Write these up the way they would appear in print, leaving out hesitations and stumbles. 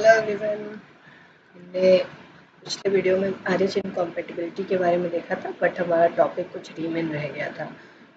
Hello everyone. हमने पिछले video में आरएच इनकॉम्पेटिबिलिटी के बारे में देखा था, बट हमारा टॉपिक कुछ रीमेन रह गया था।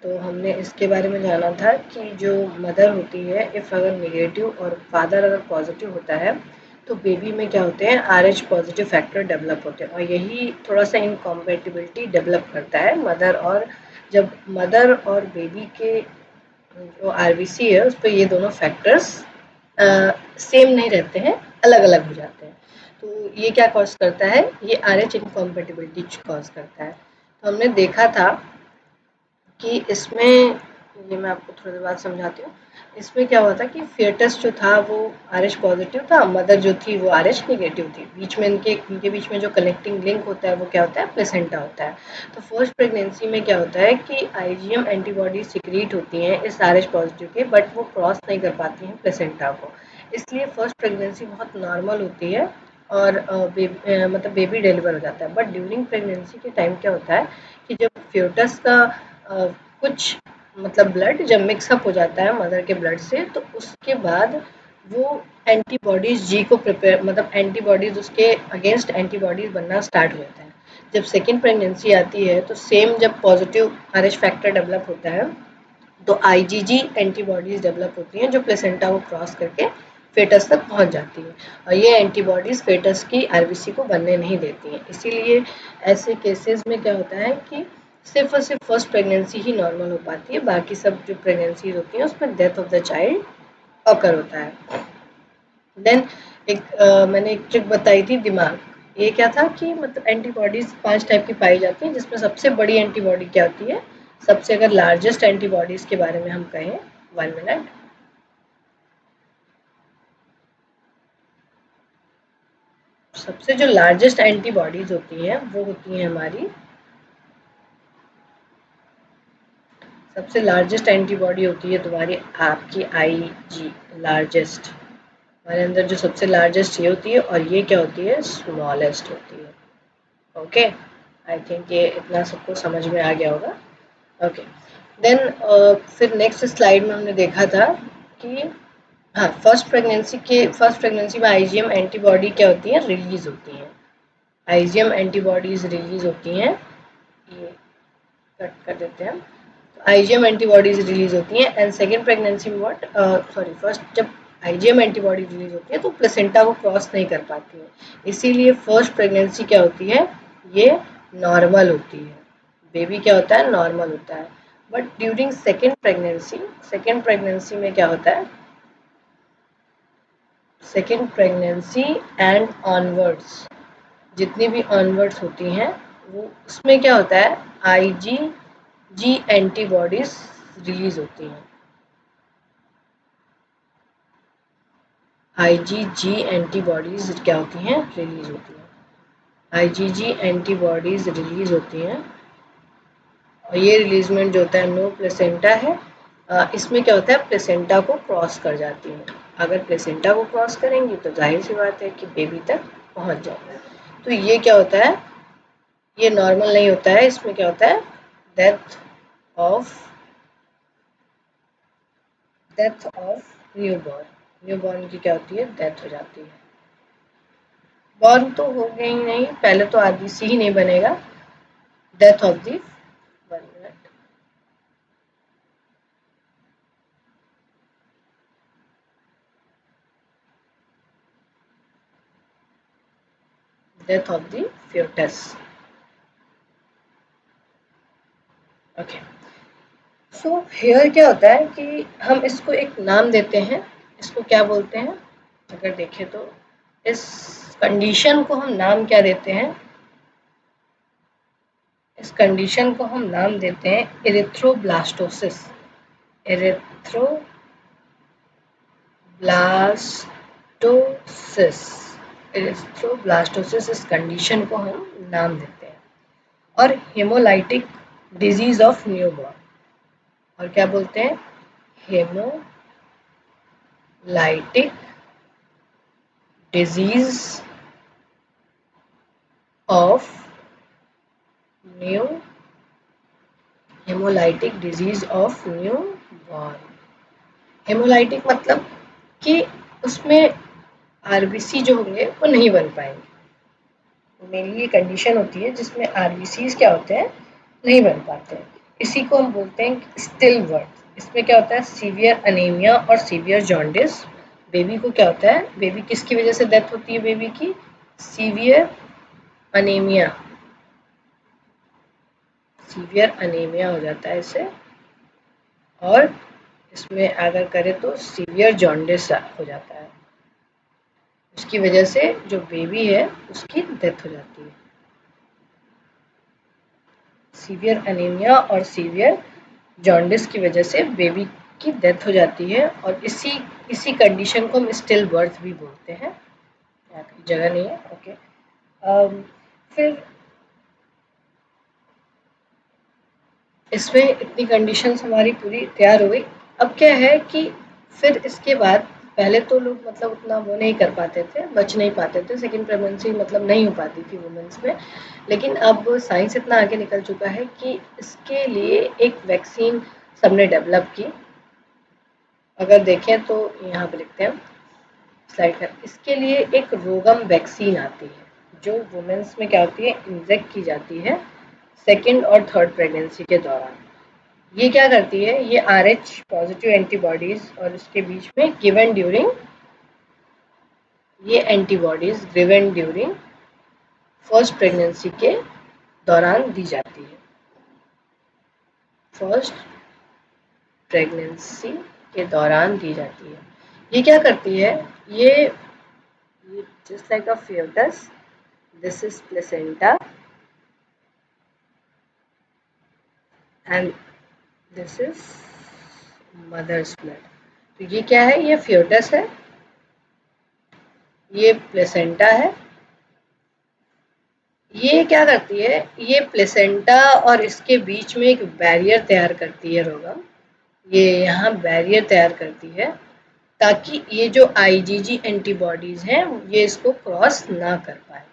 तो हमने इसके बारे में जाना था कि जो मदर होती है, इफ़ अगर नेगेटिव और फादर अगर पॉजिटिव होता है तो बेबी में क्या होते हैं, आरएच पॉजिटिव फैक्टर डेवलप होते हैं और यही थोड़ा सा इनकॉम्पेटिबिलिटी डेवलप करता है मदर और जब मदर और बेबी के जो आरबीसी है उस पर ये दोनों फैक्टर्स सेम नहीं रहते हैं, अलग अलग हो जाते हैं। तो ये क्या कॉज करता है, ये आरएच इनकॉम्पेटिबिलिटी कॉज करता है। तो हमने देखा था कि इसमें, ये मैं आपको थोड़ी देर बाद समझाती हूँ। इसमें क्या हुआ था कि फेटस जो था वो आरएच पॉजिटिव था, मदर जो थी वो आरएच नेगेटिव थी। बीच में इनके बीच में जो कनेक्टिंग लिंक होता है वो क्या होता है, प्लेसेंटा होता है। तो फर्स्ट प्रेगनेंसी में क्या होता है कि आईजीएम एंटीबॉडी सिक्रीट होती हैं इस आरएच पॉजिटिव के, बट वो क्रॉस नहीं कर पाती हैं प्लेसेंटा को। इसलिए फर्स्ट प्रेगनेंसी बहुत नॉर्मल होती है और मतलब बेबी डिलीवर हो जाता है। बट ड्यूरिंग प्रेगनेंसी के टाइम क्या होता है कि जब फ्यूटस का कुछ मतलब ब्लड जब मिक्सअप हो जाता है मदर के ब्लड से, तो उसके बाद वो एंटीबॉडीज जी को प्रिपेयर, मतलब एंटीबॉडीज उसके अगेंस्ट एंटीबॉडीज बनना स्टार्ट हो जाता है। जब सेकेंड प्रेगनेंसी आती है तो सेम जब पॉजिटिव आरएच फैक्टर डेवलप होता है तो आईजीजी एंटीबॉडीज डेवलप होती हैं जो प्लेसेंटा को क्रॉस करके फेटस तक पहुंच जाती है और ये एंटीबॉडीज फेटस की आरबीसी को बनने नहीं देती हैं। इसीलिए ऐसे केसेस में क्या होता है कि सिर्फ और सिर्फ फर्स्ट प्रेगनेंसी ही नॉर्मल हो पाती है, बाकी सब जो प्रेगनेंसीज होती हैं उसमें डेथ ऑफ द चाइल्ड अकर होता है। देन मैंने एक ट्रिक बताई थी, दिमाग। ये क्या था कि मतलब एंटीबॉडीज 5 टाइप की पाई जाती हैं, जिसमें सबसे बड़ी एंटीबॉडी क्या होती है, सबसे अगर लार्जेस्ट एंटीबॉडीज के बारे में हम कहें, 1 मिनट। सबसे जो लार्जेस्ट एंटीबॉडीज होती हैं वो होती हैं हमारी, सबसे लार्जेस्ट एंटीबॉडी होती है तुम्हारी आपकी आईजी, लार्जेस्ट। हमारे अंदर जो सबसे लार्जेस्ट ये होती है और ये क्या होती है, स्मॉलेस्ट होती है। ओके, आई थिंक ये इतना सबको समझ में आ गया होगा। ओके, देन फिर नेक्स्ट स्लाइड में हमने देखा था कि हाँ, फर्स्ट प्रेगनेंसी में आईजीएम एंटीबॉडी क्या होती है, रिलीज होती हैं। आईजीएम एंटीबॉडीज रिलीज होती हैं, ये कट कर देते हैं। आईजीएम एंटीबॉडीज रिलीज होती हैं एंड सेकेंड प्रेगनेंसी में व्हाट, सॉरी, फर्स्ट जब आईजीएम एंटीबॉडी रिलीज होती है तो प्लेसेंटा को क्रॉस नहीं कर पाती है, इसीलिए फर्स्ट प्रेगनेंसी क्या होती है, ये नॉर्मल होती है। बेबी क्या होता है, नॉर्मल होता है। बट ड्यूरिंग सेकेंड प्रेगनेंसी में क्या होता है, सेकेंड प्रेगनेंसी एंड ऑनवर्ड्स, जितनी भी ऑनवर्ड्स होती हैं वो उसमें क्या होता है, आईजीजी एंटीबॉडीज रिलीज होती हैं। आईजीजी एंटीबॉडीज क्या होती हैं, रिलीज होती हैं। आईजीजी एंटीबॉडीज रिलीज होती हैं और ये रिलीजमेंट जो होता है नो प्लेसेंटा है। इसमें क्या होता है, प्लेसेंटा को क्रॉस कर जाती हैं। अगर प्लेसेंटा को क्रॉस करेंगी तो जाहिर सी बात है कि बेबी तक पहुंच जाएगा। तो ये क्या होता है, ये नॉर्मल नहीं होता है, इसमें क्या होता है, डेथ ऑफ न्यूबॉर्न। न्यूबॉर्न की क्या होती है, डेथ हो जाती है। बॉर्न तो हो गई ही नहीं, पहले तो आरबीसी ही नहीं बनेगा। Death of the, 1 minute, death of the foetus. Okay, so here क्या होता है कि हम इसको एक नाम देते हैं। इसको क्या बोलते हैं, अगर देखें तो इस कंडीशन को हम नाम क्या देते हैं, इस कंडीशन को हम नाम देते हैं इरिथ्रोब्लास्टोसिस। इरिथ्रोब्लास्टोसिस, इरिथ्रोब्लास्टोसिस इस कंडीशन को हम नाम देते हैं। और हेमोलाइटिक डिजीज ऑफ न्यूबॉर्न, और क्या बोलते हैं, hemolytic disease of new hemolytic disease of new born. Hemolytic मतलब कि उसमें आरबीसी जो होंगे वो नहीं बन पाएंगे। मेनली ये कंडीशन होती है जिसमें आरबीसीज क्या होते हैं, नहीं बन पाते हैं। इसी को हम बोलते हैं स्टिल बर्थ। इसमें क्या होता है, सीवियर अनीमिया और सीवियर जॉन्डिस। बेबी को क्या होता है, बेबी किसकी वजह से डेथ होती है बेबी की, सीवियर अनीमिया, सीवियर अनीमिया हो जाता है इससे, और इसमें अगर करें तो सीवियर जॉन्डिस हो जाता है। उसकी वजह से जो बेबी है उसकी डेथ हो जाती है। सीवियर अनीमिया और सीवियर जॉन्डिस की वजह से बेबी की डेथ हो जाती है, और इसी इसी कंडीशन को हम स्टिल बर्थ भी बोलते हैं। यहाँ की जगह नहीं है, ओके। फिर इसमें इतनी कंडीशंस हमारी पूरी तैयार हो गई। अब क्या है कि फिर इसके बाद पहले तो लोग मतलब उतना वो नहीं कर पाते थे, बच नहीं पाते थे, सेकेंड प्रेगनेंसी मतलब नहीं हो पाती थी वुमेन्स में। लेकिन अब साइंस इतना आगे निकल चुका है कि इसके लिए एक वैक्सीन सबने डेवलप की। अगर देखें तो यहाँ पे लिखते हैं स्लाइड पर, इसके लिए एक रोगम वैक्सीन आती है जो वुमेन्स में क्या होती है, इंजेक्ट की जाती है सेकेंड और थर्ड प्रेगनेंसी के दौरान। ये क्या करती है, ये RH पॉजिटिव एंटीबॉडीज और उसके बीच में गिवन ड्यूरिंग, ये antibodies given during first pregnancy के दौरान दी जाती है। फर्स्ट प्रेगनेंसी के दौरान दी जाती है। ये क्या करती है, ये just like a fetus, this is placenta and this is mother's blood। तो ये क्या है, ये fetus है, ये प्लेसेंटा है। ये क्या करती है, ये प्लेसेंटा और इसके बीच में एक बैरियर तैयार करती है रोगम। ये यहाँ बैरियर तैयार करती है ताकि ये जो IgG एंटीबॉडीज हैं ये इसको क्रॉस ना कर पाए।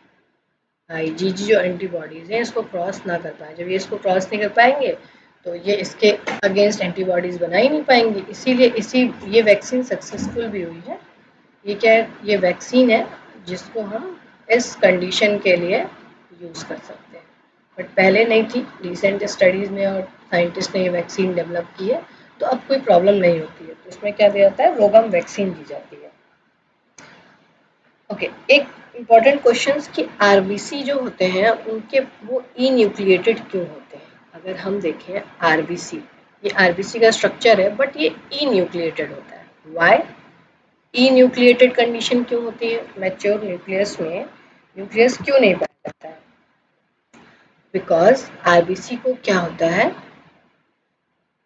IgG जो एंटीबॉडीज हैं इसको क्रॉस ना कर पाए। जब ये इसको क्रॉस नहीं कर पाएंगे तो ये इसके अगेंस्ट एंटीबॉडीज बना ही नहीं पाएंगी। इसीलिए ये वैक्सीन सक्सेसफुल भी हुई है। ये क्या है, ये वैक्सीन है जिसको हम इस कंडीशन के लिए यूज़ कर सकते हैं, बट पहले नहीं थी। रिसेंट स्टडीज़ में और साइंटिस्ट ने ये वैक्सीन डेवलप की है, तो अब कोई प्रॉब्लम नहीं होती है। तो इसमें क्या दिया जाता है, रोगम वैक्सीन दी जाती है। ओके, एक इम्पॉर्टेंट क्वेश्चन कि आरबीसी जो होते हैं उनके वो ई न्यूक्लिएटेड क्यों होते हैं। अगर हम देखें आरबीसी, ये आरबीसी का स्ट्रक्चर है बट ये ई न्यूक्लिएटेड होता है। वाई ई न्यूक्लिएटेड कंडीशन क्यों होती है, मैच्योर न्यूक्लियस में न्यूक्लियस क्यों नहीं पाया जाता है, बिकॉज आरबीसी को क्या होता है,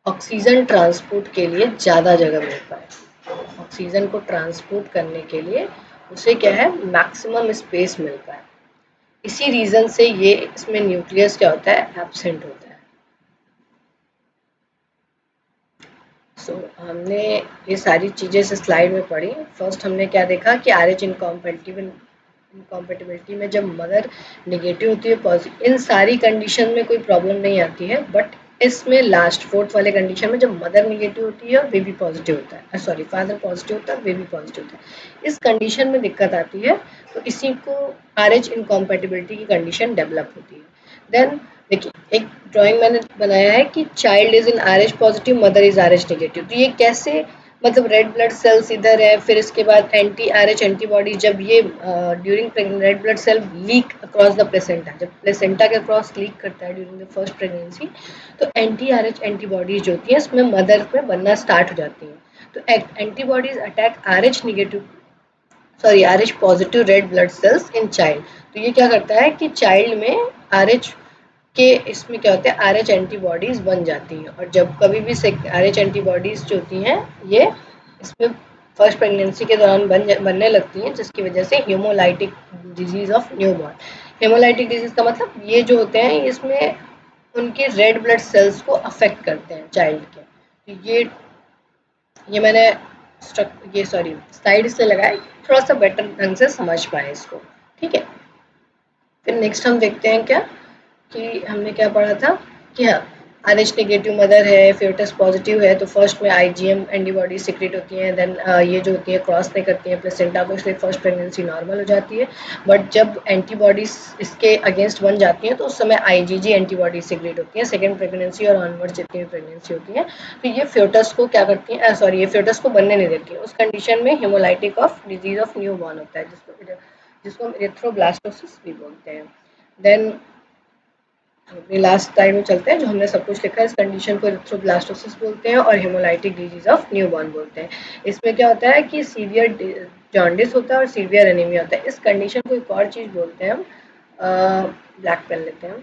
ऑक्सीजन ट्रांसपोर्ट के लिए ज़्यादा जगह मिलता है। ऑक्सीजन को ट्रांसपोर्ट करने के लिए उसे क्या है, मैक्सिमम स्पेस मिलता है। इसी रीज़न से ये इसमें न्यूक्लियस क्या होता है, एब्सेंट होता है। हमने ये सारी चीज़ें इस स्लाइड में पढ़ी। फर्स्ट हमने क्या देखा कि RH इनकॉम्पेटिबिलिटी में जब मदर नेगेटिव होती है पॉजिटिव, इन सारी कंडीशन में कोई प्रॉब्लम नहीं आती है, बट इसमें लास्ट फोर्थ वाले कंडीशन में जब मदर नेगेटिव होती है और बेबी पॉजिटिव होता है, सॉरी फादर पॉजिटिव होता है बेबी पॉजिटिव होता है, इस कंडीशन में दिक्कत आती है। तो इसी को RH इनकॉम्पेटिबिलिटी की कंडीशन डेवलप होती है। देन देखिए, एक ड्राइंग मैंने बनाया है कि child is in RH positive, mother is RH negative. तो ये कैसे, मतलब रेड ब्लड सेल्स इधर है, फिर इसके बाद RH एंटीबॉडी, जब ये during red blood cell leak across the placenta, जब प्लेसेंटा के क्रॉस लीक करता है ड्यूरिंग द फर्स्ट प्रेगनेंसी, तो RH एंटीबॉडीज जो होती हैं इसमें मदर में बनना स्टार्ट हो जाती हैं। तो antibodies attack RH negative, sorry RH positive red blood cells in child. तो ये क्या करता है कि चाइल्ड में RH के इसमें क्या होता है, RH एंटीबॉडीज बन जाती हैं, और जब कभी भी RH एंटीबॉडीज जो होती हैं ये इसमें फर्स्ट प्रेगनेंसी के दौरान बनने लगती हैं, जिसकी वजह से hemolytic disease of newborn. Hemolytic disease का मतलब ये जो होते हैं इसमें उनके रेड ब्लड सेल्स को अफेक्ट करते हैं चाइल्ड के। तो ये मैंने ये सॉरी स्लाइड इसलिए लगाया थोड़ा सा बेटर ढंग से समझ पाए इसको, ठीक है। फिर नेक्स्ट हम देखते हैं क्या कि हमने क्या पढ़ा था कि हाँ, RH नेगेटिव मदर है, फेटस पॉजिटिव है, तो फर्स्ट में IgM एंटीबॉडी सिक्रेट होती हैं, देन ये जो होती है क्रॉस नहीं करती हैं प्लेसेंटा को, इसलिए फर्स्ट प्रेगनेंसी नॉर्मल हो जाती है। बट जब एंटीबॉडीज इसके अगेंस्ट बन जाती हैं तो उस समय IgG एंटीबॉडी सिक्रेट होती है सेकेंड प्रेगनेंसी और ऑनवर्ड जितनी भी प्रेगनेंसी होती है। तो ये फेटस को क्या करती हैं, सॉरी, ये फेटस को बनने नहीं देती है। उस कंडीशन में hemolytic of disease of new born होता है, जिसको जिसको हम एरिथ्रोब्लास्टोसिस भी बोलते हैं। देन अपने लास्ट स्लाइड में चलते हैं, जो हमने सब कुछ लिखा है। इस कंडीशन को एरिथ्रोब्लास्टोसिस बोलते हैं और हेमोलाइटिक डिजीज ऑफ न्यूबॉर्न बोलते हैं। इसमें क्या होता है कि सीवियर जॉन्डिस होता है और सीवियर एनीमिया होता है। इस कंडीशन को एक और चीज़ बोलते हैं हम, ब्लैक पेन लेते हैं हम,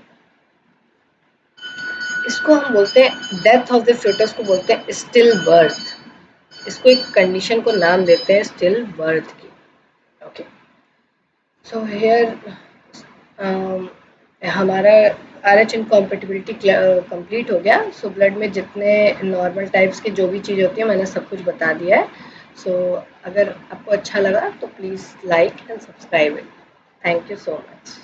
इसको हम बोलते हैं डेथ ऑफ द fetus को बोलते हैं स्टिल बर्थ। इसको एक कंडीशन को नाम देते हैं स्टिल बर्थ की। ओके, सो हियर हमारा RH इनकॉम्पेटिबिलिटी कंप्लीट हो गया। सो ब्लड में जितने नॉर्मल टाइप्स की जो भी चीज़ होती है मैंने सब कुछ बता दिया है। सो अगर आपको अच्छा लगा तो please like and subscribe it. Thank you so much.